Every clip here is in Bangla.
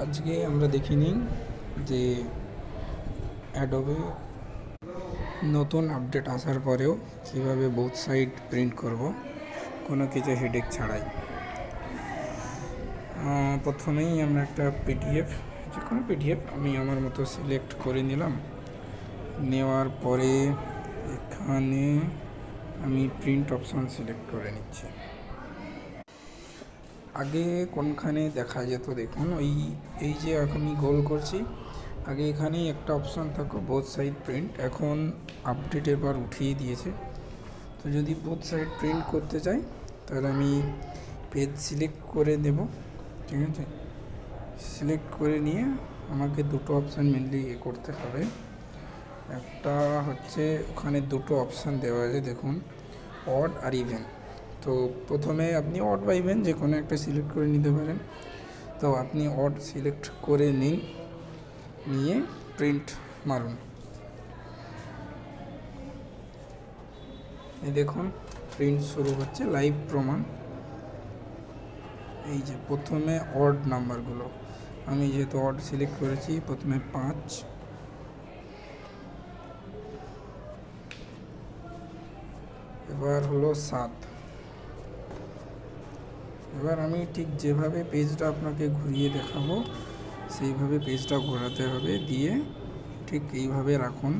আজকে আমরা দেখিনি যে অ্যাডোবে নতুন আপডেট আসার পরেও কীভাবে বোথ সাইড প্রিন্ট করব কোনো কিছু হেডেক ছাড়াই। প্রথমেই আমরা একটা পিডিএফ, যে কোনো পিডিএফ আমি আমার মতো সিলেক্ট করে নিলাম। নেওয়ার পরে এখানে আমি প্রিন্ট অপশান সিলেক্ট করে নিচ্ছি। আগে কোনখানে দেখা যেত দেখুন, এই যে আমি গোল করছি, আগে এখানেই একটা অপশান থাকো বোথ সাইড প্রিন্ট। এখন আপডেট এবার উঠিয়ে দিয়েছে। তো যদি বোথ সাইড প্রিন্ট করতে চাই তাহলে আমি পেজ সিলেক্ট করে দেব। ঠিক আছে, সিলেক্ট করে নিয়ে আমাকে দুটো অপশান মেনলি করতে হবে। একটা হচ্ছে ওখানে দুটো অপশান দেওয়া আছে দেখুন, অড আর ইভেন। তো প্রথমে আপনি অড বা ইভেন যে কোনো একটা সিলেক্ট করে নিতে পারেন। তো আপনি অড সিলেক্ট করে নিন, নিয়ে প্রিন্ট মারুন। এই দেখুন প্রিন্ট শুরু হচ্ছে, লাইভ প্রমাণ। এই যে প্রথমে অড নাম্বারগুলো, আমি যেহেতু অড সিলেক্ট করেছি, প্রথমে 5, এবার হলো 7। এবার আমি ঠিক যেভাবে পেজটা আপনাকে ঘুরিয়ে দেখাবো সেইভাবে পেজটা ঘোরাতে হবে, দিয়ে ঠিক এইভাবে রাখুন।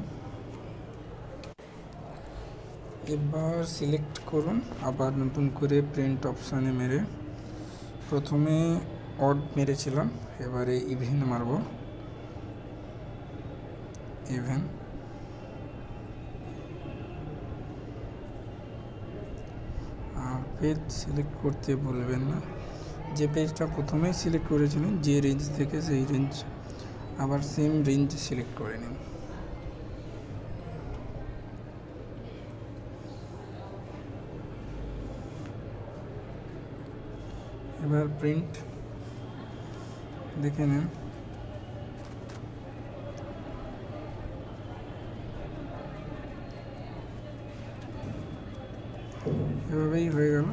এবার সিলেক্ট করুন, আবার নতুন করে প্রিন্ট অপশানে মেরে, প্রথমে অড মেরেছিলাম, এবারে ইভেন মারব। ইভেন পেজ সিলেক্ট করতে বলবেন না, যে পেজটা প্রথমেই সিলেক্ট করেছিলেন যে রেঞ্জ থেকে, সেই রেঞ্জ আবার সেম রেঞ্জ সিলেক্ট করে নিন। এবার প্রিন্ট দেখে নেন, এভাবেই হয়ে গেল।